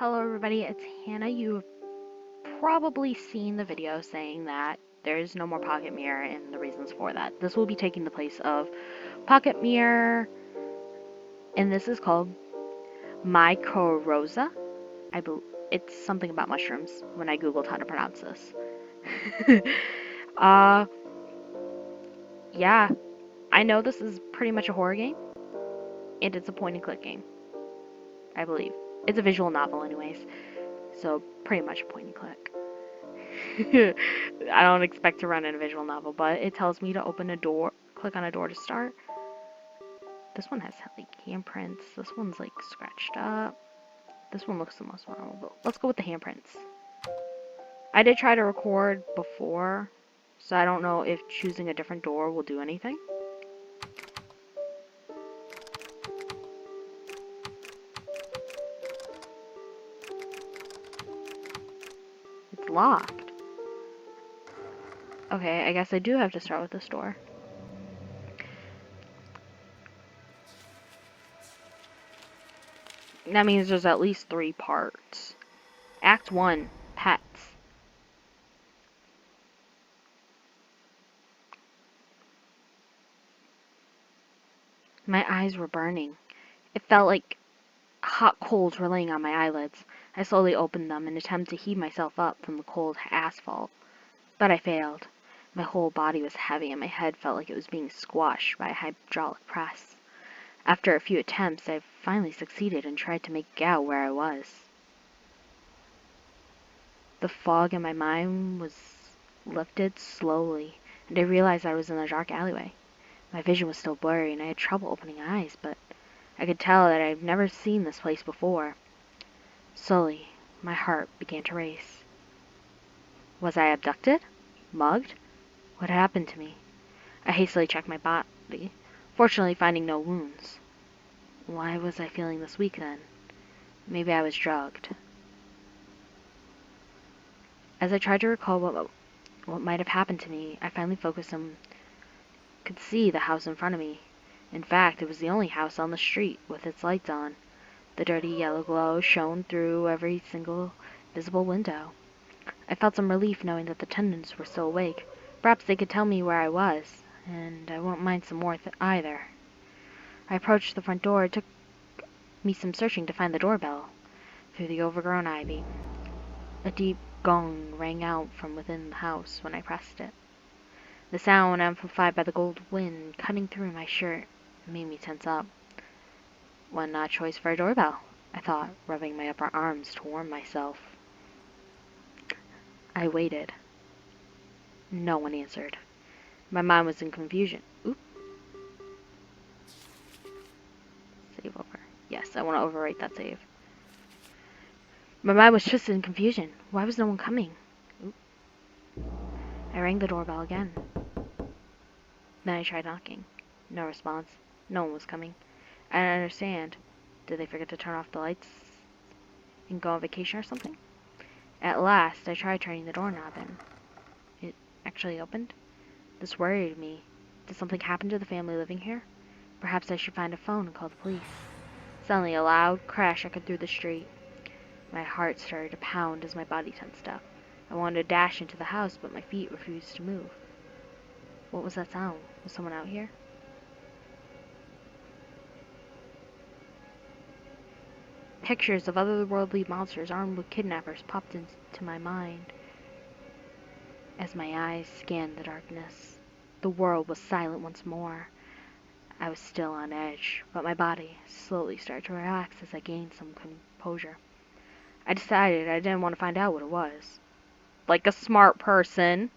Hello everybody, it's Hannah. You've probably seen the video saying that there is no more Pocket Mirror and the reasons for that. This will be taking the place of Pocket Mirror, and this is called Mycorrhiza. It's something about mushrooms when I googled how to pronounce this. uh, yeah, I know this is pretty much a horror game, and it's a point and click game, I believe. It's a visual novel anyways, so pretty much a point and click. I don't expect to run in a visual novel, but it tells me to open a door, click on a door to start. This one has like handprints. This one's like scratched up. This one looks the most normal, but let's go with the handprints. I did try to record before, so I don't know if choosing a different door will do anything. It's locked. Okay, I guess I do have to start with this door. That means there's at least 3 parts. Act 1, Pets. My eyes were burning. It felt like hot coals were laying on my eyelids. I slowly opened them in an attempt to heave myself up from the cold asphalt. But I failed. My whole body was heavy and my head felt like it was being squashed by a hydraulic press. After a few attempts, I finally succeeded and tried to make out where I was. The fog in my mind was lifted slowly, and I realized I was in a dark alleyway. My vision was still blurry and I had trouble opening eyes, but I could tell that I'd never seen this place before. Slowly, my heart began to race. Was I abducted? Mugged? What had happened to me? I hastily checked my body, fortunately finding no wounds. Why was I feeling this weak then? Maybe I was drugged. As I tried to recall what might have happened to me, I finally focused and could see the house in front of me. In fact, it was the only house on the street with its lights on. The dirty yellow glow shone through every single visible window. I felt some relief knowing that the tenants were still awake. Perhaps they could tell me where I was, and I won't mind some more either. I approached the front door. It took me some searching to find the doorbell through the overgrown ivy. A deep gong rang out from within the house when I pressed it. The sound, amplified by the cold wind cutting through my shirt, made me tense up. What an odd choice for a doorbell, I thought, rubbing my upper arms to warm myself. I waited. No one answered. My mind was in confusion. Oop. Save over. Yes, I want to overwrite that save. My mind was just in confusion. Why was no one coming? Oop. I rang the doorbell again. Then I tried knocking. No response. No one was coming. I don't understand. Did they forget to turn off the lights and go on vacation or something? At last, I tried turning the doorknob and it actually opened. This worried me. Did something happen to the family living here? Perhaps I should find a phone and call the police. Suddenly, a loud crash echoed through the street. My heart started to pound as my body tensed up. I wanted to dash into the house, but my feet refused to move. What was that sound? Was someone out here? Pictures of otherworldly monsters armed with kidnappers popped into my mind as my eyes scanned the darkness. The world was silent once more. I was still on edge, but my body slowly started to relax as I gained some composure. I decided I didn't want to find out what it was. Like a smart person,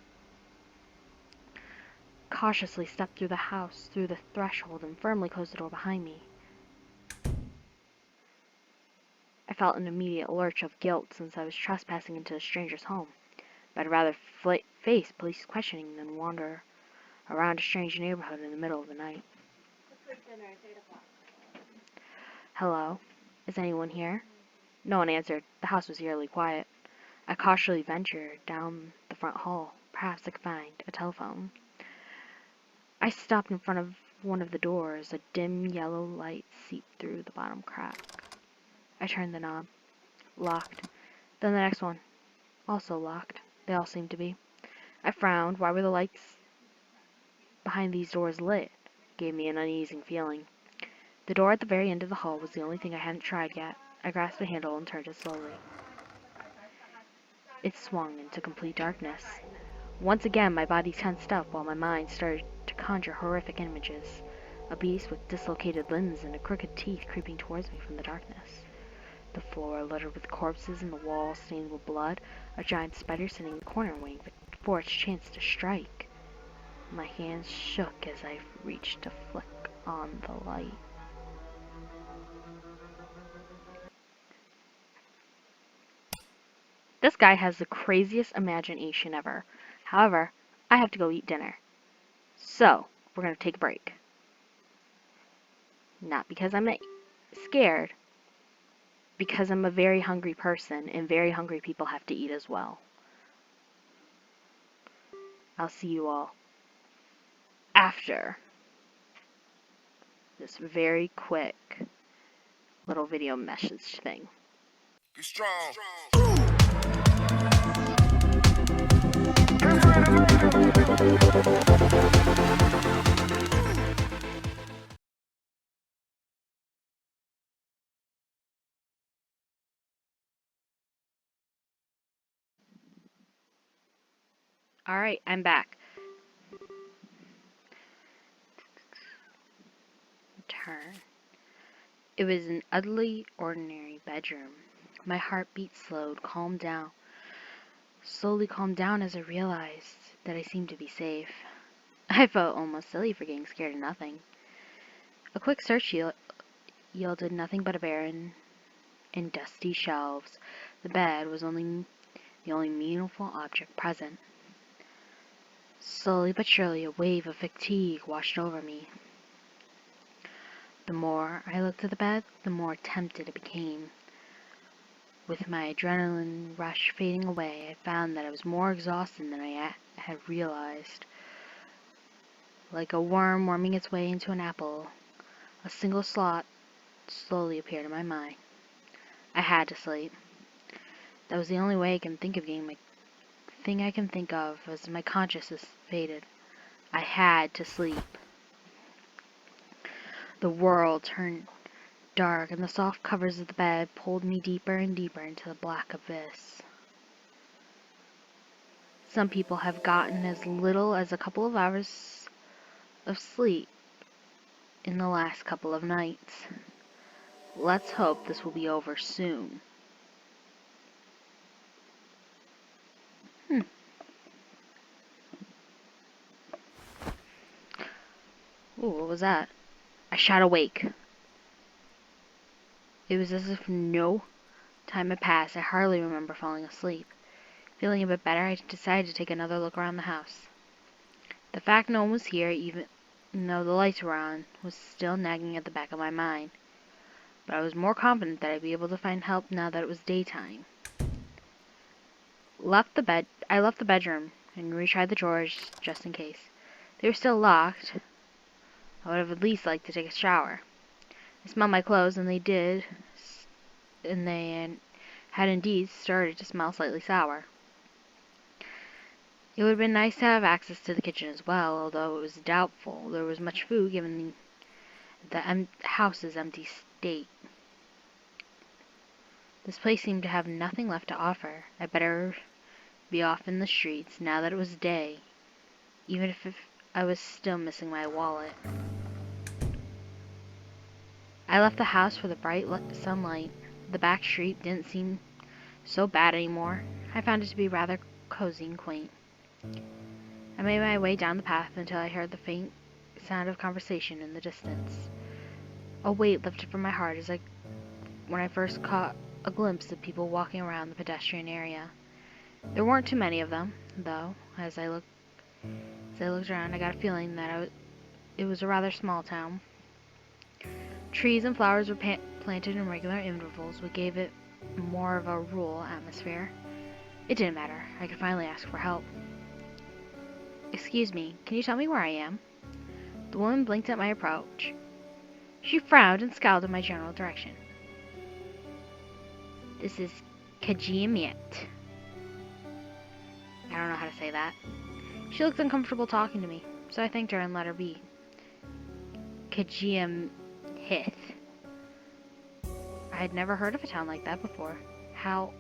cautiously stepped through the house, through the threshold, and firmly closed the door behind me. I felt an immediate lurch of guilt since I was trespassing into a stranger's home, but I'd rather face police questioning than wander around a strange neighborhood in the middle of the night. Hello? Is anyone here? No one answered. The house was eerily quiet. I cautiously ventured down the front hall. Perhaps I could find a telephone. I stopped in front of one of the doors. A dim yellow light seeped through the bottom crack. I turned the knob. locked. Then the next one, also locked. They all seemed to be. I frowned. Why were the lights behind these doors lit? It gave me an uneasy feeling. The door at the very end of the hall was the only thing I hadn't tried yet. I grasped the handle and turned it slowly. It swung into complete darkness. Once again, my body tensed up while my mind started to conjure horrific images. A beast with dislocated limbs and crooked teeth creeping towards me from the darkness. The floor littered with corpses and the walls stained with blood. A giant spider sitting in the corner waiting for its chance to strike. My hands shook as I reached to flick on the light. This guy has the craziest imagination ever. However, I have to go eat dinner. So, we're going to take a break. Not because I'm scared, because I'm a very hungry person, and very hungry people have to eat as well. I'll see you all after this very quick little video message thing. Be strong. Alright, I'm back. Turn. It was an utterly ordinary bedroom. My heartbeat slowly calmed down as I realized that I seemed to be safe. I felt almost silly for getting scared of nothing. A quick search yielded nothing but a barren and dusty shelves. The bed was the only meaningful object present. Slowly but surely, a wave of fatigue washed over me. The more I looked at the bed, the more tempted it became. With my adrenaline rush fading away, I found that I was more exhausted than I had realized. Like a worm worming its way into an apple, a single thought slowly appeared in my mind. I had to sleep. That was the only way I can think of getting my thing I can think of as my consciousness faded. I had to sleep. The world turned dark, and the soft covers of the bed pulled me deeper and deeper into the black abyss. Some people have gotten as little as a couple of hours of sleep in the last couple of nights. Let's hope this will be over soon. Ooh, what was that? I shot awake. It was as if no time had passed. I hardly remember falling asleep. Feeling a bit better, I decided to take another look around the house. The fact no one was here, even though the lights were on, was still nagging at the back of my mind. But I was more confident that I'd be able to find help now that it was daytime. I left the bedroom and retried the drawers just in case. They were still locked. I would have at least liked to take a shower. I smelled my clothes, and they had indeed started to smell slightly sour. It would have been nice to have access to the kitchen as well, although it was doubtful there was much food given the house's empty state. This place seemed to have nothing left to offer. I'd better be off in the streets now that it was day, even if I was still missing my wallet. I left the house for the bright sunlight. The back street didn't seem so bad anymore. I found it to be rather cozy and quaint. I made my way down the path until I heard the faint sound of conversation in the distance. A weight lifted from my heart when I first caught a glimpse of people walking around the pedestrian area. There weren't too many of them, though. As I looked around, I got a feeling that it was a rather small town. Trees and flowers were planted in regular intervals, which gave it more of a rural atmosphere. It didn't matter. I could finally ask for help. "Excuse me, can you tell me where I am?" The woman blinked at my approach. She frowned and scowled in my general direction. "This is Kajimiet. I don't know how to say that. She looked uncomfortable talking to me, so I thanked her and let her be. Kajimhith. I had never heard of a town like that before. How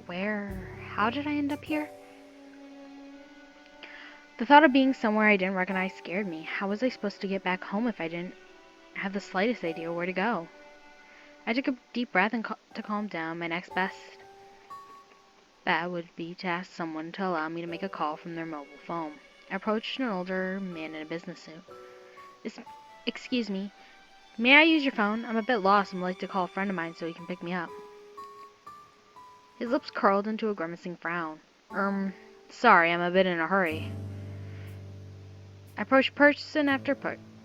did I end up here? The thought of being somewhere I didn't recognize scared me. How was I supposed to get back home if I didn't have the slightest idea where to go? I took a deep breath and to calm down. My next best bet would be to ask someone to allow me to make a call from their mobile phone. I approached an older man in a business suit. Excuse me, may I use your phone? I'm a bit lost and would like to call a friend of mine so he can pick me up. His lips curled into a grimacing frown. Sorry, I'm a bit in a hurry. I approached person after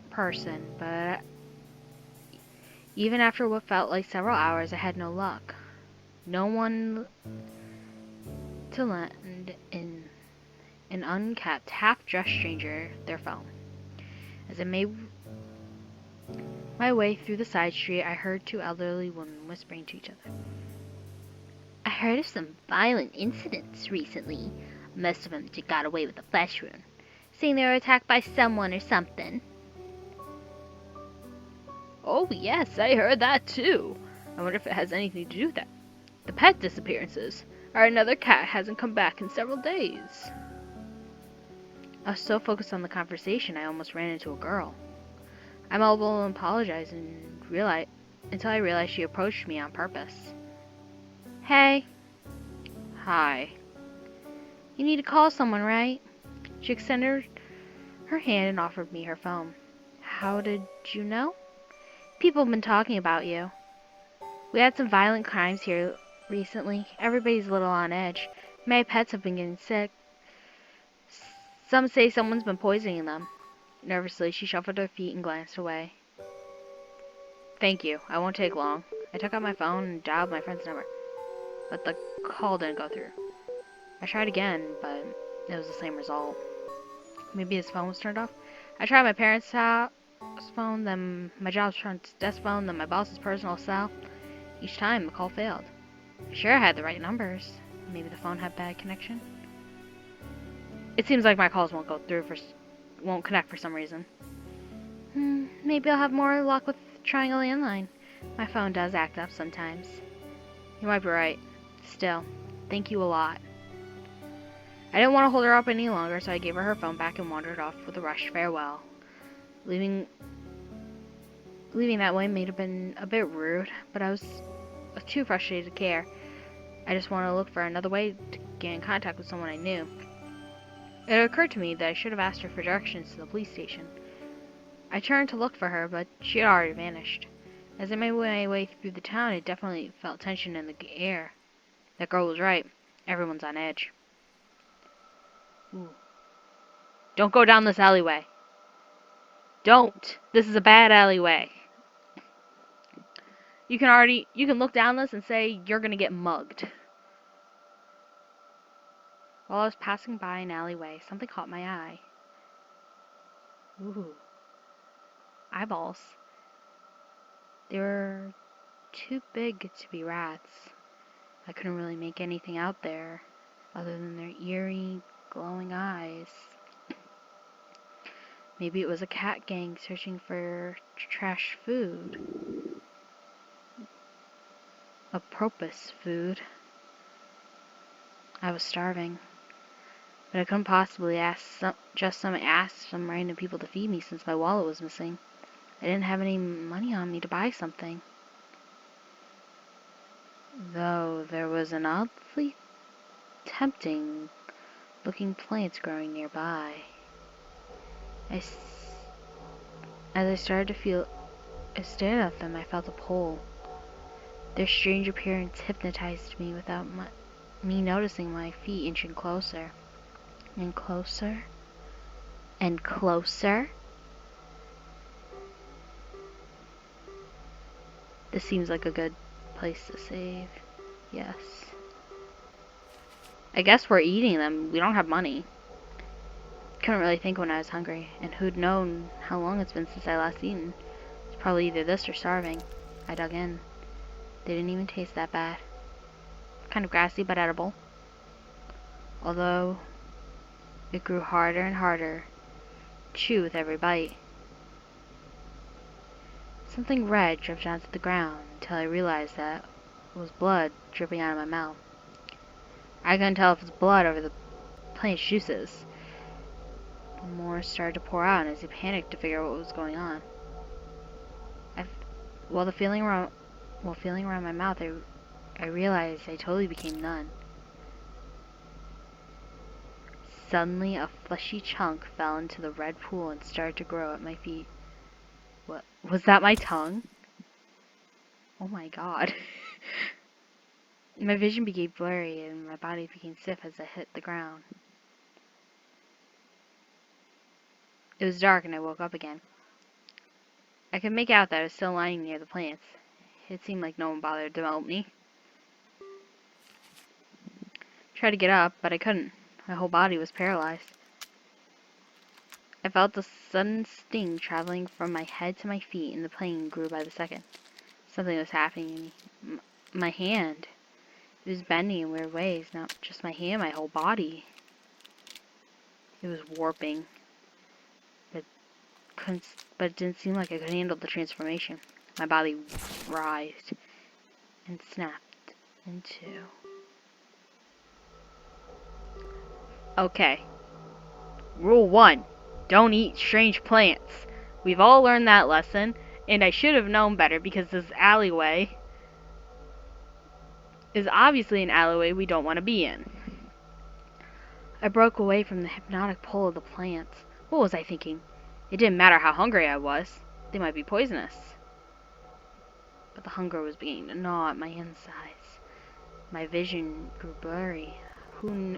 person, but even after what felt like several hours, I had no luck. No one to lend an unkept, half-dressed stranger their phone. As I made my way through the side street, I heard two elderly women whispering to each other. I heard of some violent incidents recently. Most of them got away with a flesh wound, saying they were attacked by someone or something. Oh yes, I heard that too. I wonder if it has anything to do with that. The pet disappearances. Our another cat hasn't come back in several days. I was so focused on the conversation I almost ran into a girl. I mumbled and apologized until I realized she approached me on purpose. Hey. Hi. You need to call someone, right? She extended her hand and offered me her phone. How did you know? People have been talking about you. We had some violent crimes here recently. Everybody's a little on edge. My pets have been getting sick. Some say someone's been poisoning them. Nervously, she shuffled her feet and glanced away. Thank you. I won't take long. I took out my phone and dialed my friend's number, but the call didn't go through. I tried again, but it was the same result. Maybe his phone was turned off. I tried my parents' house phone, then my job's front desk phone, then my boss's personal cell. Each time, the call failed. Sure, I had the right numbers. Maybe the phone had bad connection. It seems like my calls won't connect for some reason. Maybe I'll have more luck with trying a landline. My phone does act up sometimes. You might be right. Still, thank you a lot. I didn't want to hold her up any longer, so I gave her phone back and wandered off with a rushed farewell. Leaving that way may have been a bit rude, but I was too frustrated to care. I just wanted to look for another way to get in contact with someone I knew. It occurred to me that I should have asked her for directions to the police station. I turned to look for her, but she had already vanished. As I made my way through the town, I definitely felt tension in the air. That girl was right. Everyone's on edge. Ooh. Don't go down this alleyway. Don't. This is a bad alleyway. You can look down this and say you're gonna get mugged. While I was passing by an alleyway, something caught my eye. Ooh. Eyeballs. They were too big to be rats. I couldn't really make anything out there other than their eerie, glowing eyes. Maybe it was a cat gang searching for trash food. Apropos food. I was starving, but I couldn't possibly ask some random people to feed me since my wallet was missing. I didn't have any money on me to buy something. Though there was an oddly tempting looking plants growing nearby. As I stared at them, I felt a pull. Their strange appearance hypnotized me without me noticing my feet inching closer. And closer. And closer. This seems like a good place to save. Yes. I guess we're eating them. We don't have money. Couldn't really think when I was hungry, and who'd known how long it's been since I last eaten. It's probably either this or starving. I dug in. They didn't even taste that bad. kind of grassy but edible, although it grew harder and harder to chew with every bite. Something red dripped onto the ground until I realized that it was blood dripping out of my mouth. I couldn't tell if it was blood over the plant's juices. More started to pour out, and as I panicked to figure out what was going on. While feeling around my mouth, I realized I totally became numb. Suddenly, a fleshy chunk fell into the red pool and started to grow at my feet. What was that? My tongue? Oh my god! My vision became blurry, and my body became stiff as I hit the ground. It was dark, and I woke up again. I could make out that I was still lying near the plants. It seemed like no one bothered to help me. Tried to get up, but I couldn't. My whole body was paralyzed. I felt a sudden sting traveling from my head to my feet, and the pain grew by the second. Something was happening to me. My hand. It was bending in weird ways. Not just my hand, my whole body. It was warping. But it didn't seem like I could handle the transformation. My body writhed and snapped in two. Okay. Rule 1. Don't eat strange plants. We've all learned that lesson, and I should have known better because this alleyway is obviously an alleyway we don't want to be in. I broke away from the hypnotic pull of the plants. What was I thinking? It didn't matter how hungry I was. They might be poisonous. But the hunger was beginning to gnaw at my insides. My vision grew blurry. Who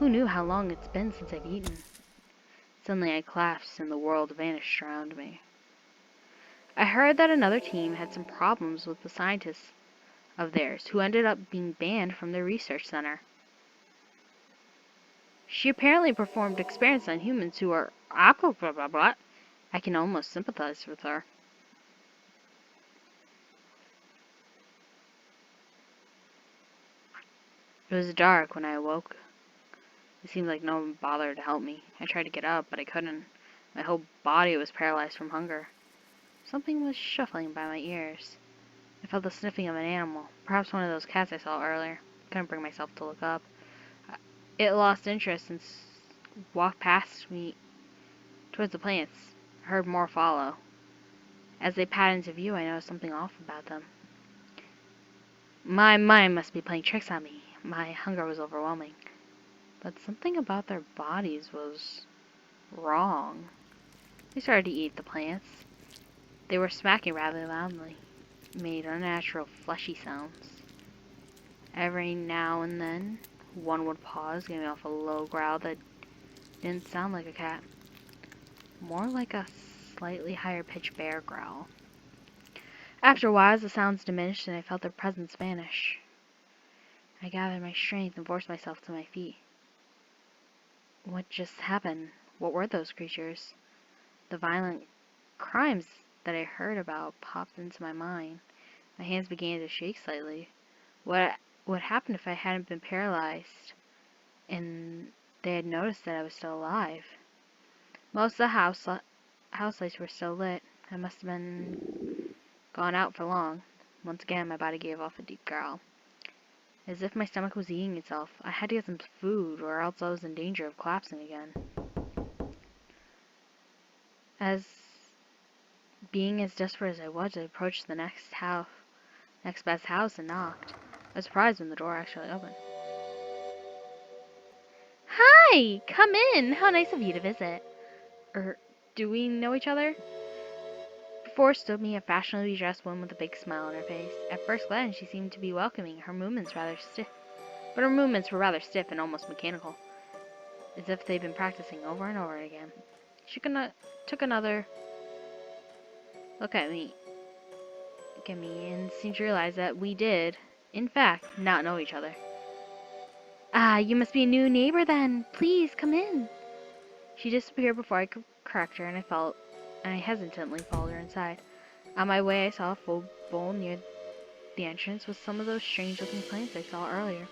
knew how long it's been since I've eaten? Suddenly I collapsed and the world vanished around me. I heard that another team had some problems with the scientists of theirs who ended up being banned from their research center. She apparently performed experiments on humans who are blah blah blah. I can almost sympathize with her. It was dark when I awoke. It seemed like no one bothered to help me. I tried to get up, but I couldn't. My whole body was paralyzed from hunger. Something was shuffling by my ears. I felt the sniffing of an animal, perhaps one of those cats I saw earlier. I couldn't bring myself to look up. It lost interest and walked past me towards the plants. I heard more follow. As they patted into view, I noticed something off about them. My mind must be playing tricks on me. My hunger was overwhelming. But something about their bodies was wrong. They started to eat the plants. They were smacking rather loudly, made unnatural fleshy sounds. Every now and then, one would pause, giving off a low growl that didn't sound like a cat. More like a slightly higher pitched bear growl. After a while, the sounds diminished and I felt their presence vanish. I gathered my strength and forced myself to my feet. What just happened? What were those creatures? The violent crimes that I heard about popped into my mind. My hands began to shake slightly. What happened if I hadn't been paralyzed and they had noticed that I was still alive? Most of the house lights were still lit. I must have been gone out for long. Once again, my body gave off a deep growl. As if my stomach was eating itself. I had to get some food or else I was in danger of collapsing again. Being as desperate as I was, I approached the next best house and knocked. I was surprised when the door actually opened. Hi! Come in! How nice of you to visit. Do we know each other? Before stood me a fashionably dressed woman with a big smile on her face. At first glance, she seemed to be welcoming. Her movements were rather stiff and almost mechanical, as if they'd been practicing over and over again. She took another look at me, and seemed to realize that we did, in fact, not know each other. Ah, you must be a new neighbor then. Please come in. She disappeared before I could correct her, and I hesitantly followed her inside. On my way, I saw a full bowl near The entrance was some of those strange-looking plants I saw earlier.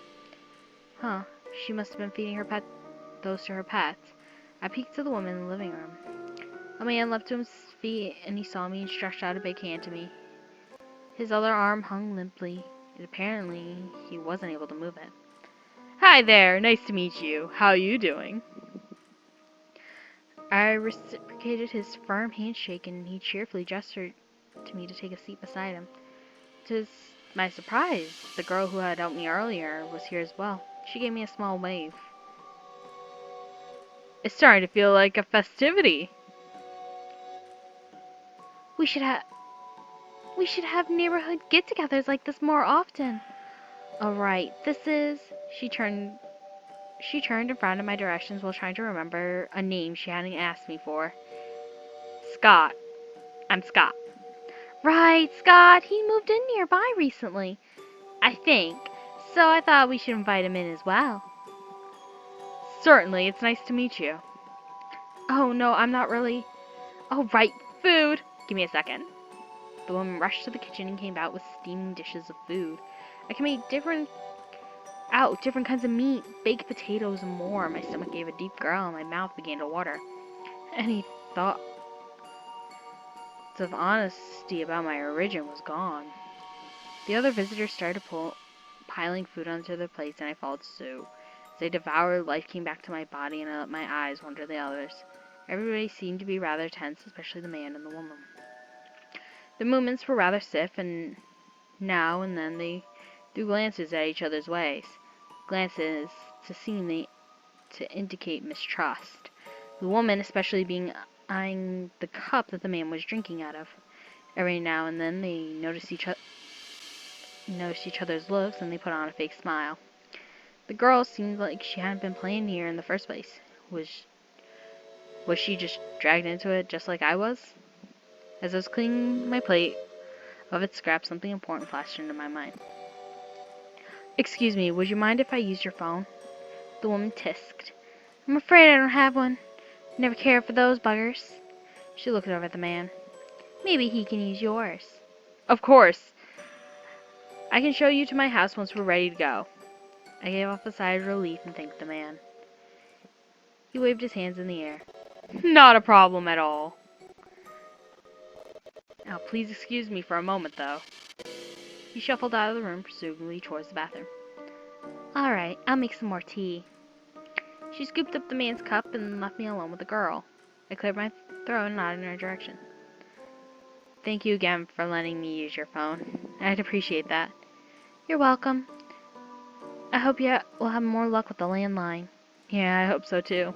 Huh, she must have been feeding those to her pets. I peeked to the woman in the living room. A man leapt to his feet and he saw me and stretched out a big hand to me. His other arm hung limply. Apparently, he wasn't able to move it. Hi there, nice to meet you. How are you doing? I reciprocated his firm handshake and he cheerfully gestured to me to take a seat beside him. To my surprise, the girl who had helped me earlier was here as well. She gave me a small wave. It's starting to feel like a festivity. We should have neighborhood get-togethers like this more often. All right, this is. She turned and frowned in my directions while trying to remember a name she hadn't asked me for. Scott. I'm Scott. Right, Scott. He moved in nearby recently, I think. So I thought we should invite him in as well. Certainly, it's nice to meet you. Oh no, I'm not really. Oh right, food. Give me a second. The woman rushed to the kitchen and came out with steaming dishes of food. I can make different kinds of meat, baked potatoes, and more. My stomach gave a deep growl and my mouth began to water. Any thought of honesty about my origin was gone. The other visitors started piling food onto their plates, and I followed suit. As I devoured, life came back to my body, and I let my eyes wander the others. Everybody seemed to be rather tense, especially the man and the woman. Their movements were rather stiff, and now and then they threw glances at each other's ways. Glances to indicate mistrust. The woman especially eyeing the cup that the man was drinking out of. Every now and then they noticed each other's looks and they put on a fake smile. The girl seemed like she hadn't been playing here in the first place. Was she just dragged into it just like I was? As I was cleaning my plate of its scraps, something important flashed into my mind. Excuse me, would you mind if I used your phone? The woman tisked. I'm afraid I don't have one. Never cared for those buggers. She looked over at the man. Maybe he can use yours. Of course. I can show you to my house once we're ready to go. I gave off a sigh of relief and thanked the man. He waved his hands in the air. Not a problem at all. Now, please excuse me for a moment, though. He shuffled out of the room, presumably towards the bathroom. All right, I'll make some more tea. She scooped up the man's cup and left me alone with the girl. I cleared my throat and nodded in her direction. Thank you again for letting me use your phone. I'd appreciate that. You're welcome. I hope you will have more luck with the landline. Yeah, I hope so too.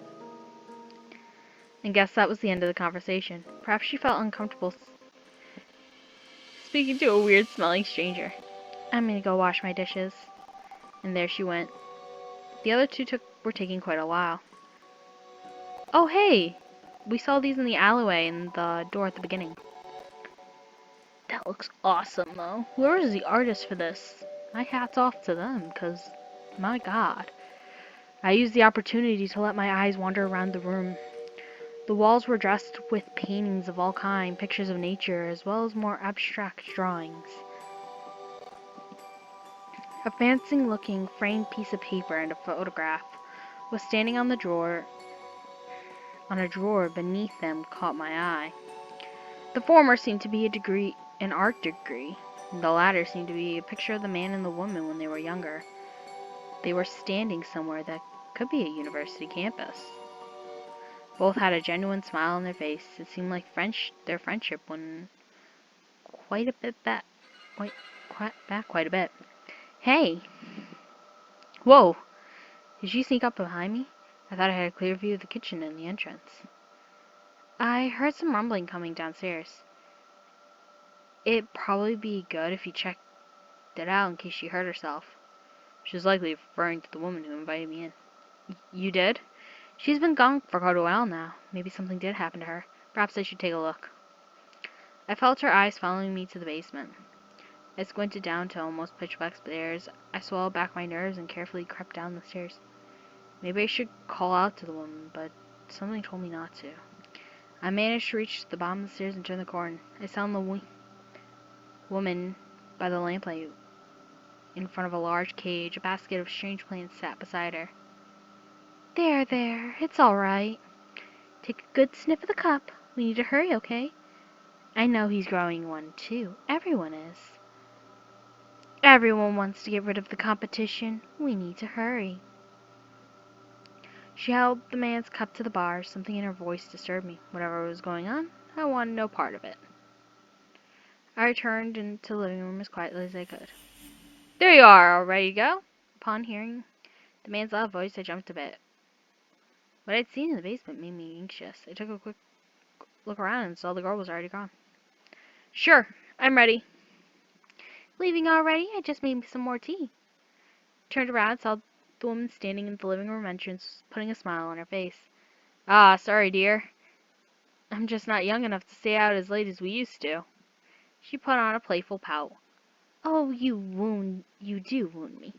And guess that was the end of the conversation. Perhaps she felt uncomfortable speaking to a weird-smelling stranger. I'm gonna go wash my dishes. And there she went. The other two were taking quite a while. Oh, hey! We saw these in the alleyway and the door at the beginning. That looks awesome, though. Whoever is the artist for this, my hat's off to them, because, my god. I used the opportunity to let my eyes wander around the room. The walls were dressed with paintings of all kinds, pictures of nature, as well as more abstract drawings. A fancy-looking framed piece of paper and a photograph was standing on a drawer beneath them caught my eye. The former seemed to be an art degree. The latter seemed to be a picture of the man and the woman when they were younger. They were standing somewhere that could be a university campus. Both had a genuine smile on their face. It seemed like their friendship went quite a bit. Hey! Whoa! Did you sneak up behind me? I thought I had a clear view of the kitchen and the entrance. I heard some rumbling coming downstairs. It'd probably be good if you checked it out in case she hurt herself. She was likely referring to the woman who invited me in. You did? She's been gone for quite a while now. Maybe something did happen to her. Perhaps I should take a look. I felt her eyes following me to the basement. I squinted down to almost pitch-black stairs. I swallowed back my nerves and carefully crept down the stairs. Maybe I should call out to the woman, but something told me not to. I managed to reach the bottom of the stairs and turn the corner. I saw the woman by the lamplight. In front of a large cage, a basket of strange plants sat beside her. There, there, it's all right. Take a good sniff of the cup. We need to hurry, okay? I know he's growing one, too. Everyone is. Everyone wants to get rid of the competition. We need to hurry. She held the man's cup to the bar. Something in her voice disturbed me. Whatever was going on, I wanted no part of it. I returned into the living room as quietly as I could. There you are, all ready to go? Upon hearing the man's loud voice, I jumped a bit. What I'd seen in the basement made me anxious. I took a quick look around and saw the girl was already gone. Sure, I'm ready. Leaving already? I just made me some more tea. Turned around and saw the woman standing in the living room entrance, putting a smile on her face. Ah, sorry, dear. I'm just not young enough to stay out as late as we used to. She put on a playful pout. Oh, you do wound me.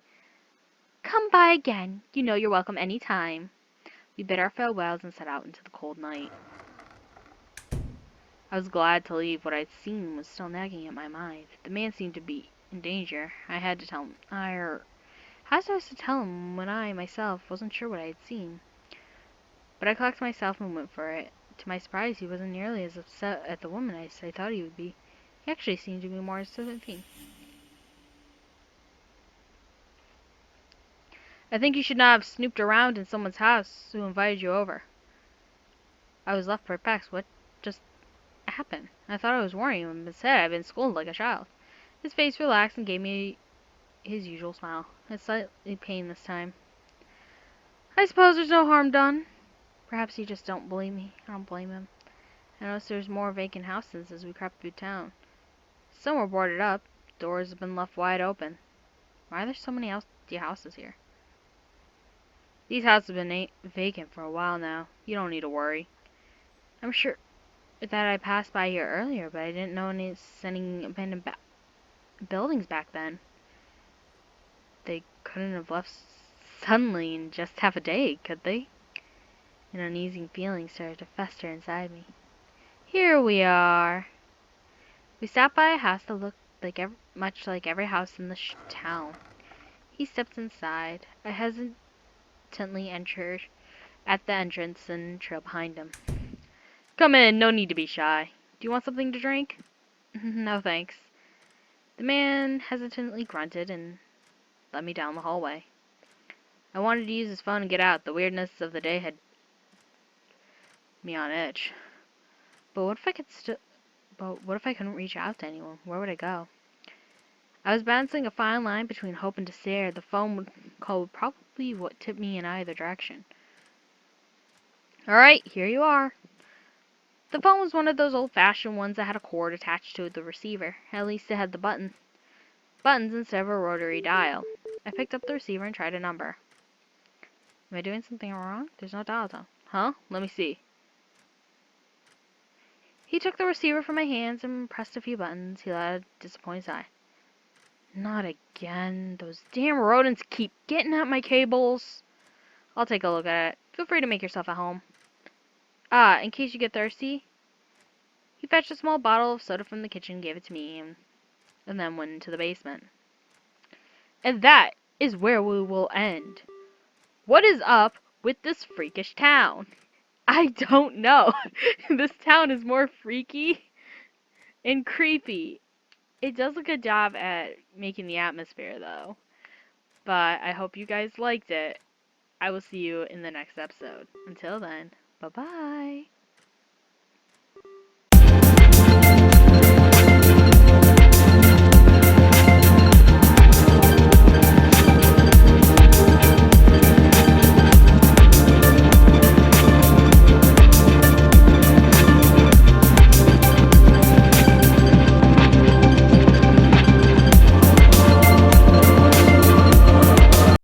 Come by again. You know you're welcome any time. We bid our farewells and set out into the cold night. I was glad to leave. What I'd seen was still nagging at my mind. The man seemed to be in danger. I had to tell him. How was I supposed to tell him when I, myself, wasn't sure what I had seen? But I collected myself and went for it. To my surprise, he wasn't nearly as upset at the woman as I thought he would be. He actually seemed to be more sympathy. I think you should not have snooped around in someone's house who invited you over. I was left perplexed. What just happened? I thought I was warning him, but instead I'd been scolded like a child. His face relaxed and gave me his usual smile. It's slightly pain this time. I suppose there's no harm done. Perhaps he just don't believe me. I don't blame him. I noticed there's more vacant houses as we crept through town. Some were boarded up. Doors have been left wide open. Why are there so many empty houses here? These houses have been vacant for a while now. You don't need to worry. I'm sure that I passed by here earlier, but I didn't know any abandoned buildings back then. They couldn't have left suddenly in just half a day, could they? An uneasy feeling started to fester inside me. Here we are. We stopped by a house that looked much like every house in the town. He stepped inside. I hesitantly entered at the entrance and trailed behind him. Come in, no need to be shy. Do you want something to drink? No, thanks. The man hesitantly grunted and led me down the hallway. I wanted to use his phone and get out. The weirdness of the day had me on edge. But what if I couldn't reach out to anyone? Where would I go? I was balancing a fine line between hope and despair. The phone call would probably tip me in either direction. Alright, here you are. The phone was one of those old-fashioned ones that had a cord attached to the receiver. At least it had the buttons instead of a rotary dial. I picked up the receiver and tried a number. Am I doing something wrong? There's no dial tone. Huh? Let me see. He took the receiver from my hands and pressed a few buttons. He let a disappointed sigh. Not again. Those damn rodents keep getting at my cables. I'll take a look at it. Feel free to make yourself at home. Ah, in case you get thirsty. He fetched a small bottle of soda from the kitchen, gave it to me, and then went into the basement. And that is where we will end. What is up with this freakish town? I don't know. This town is more freaky and creepy. It does a good job at making the atmosphere, though. But I hope you guys liked it. I will see you in the next episode. Until then, bye-bye.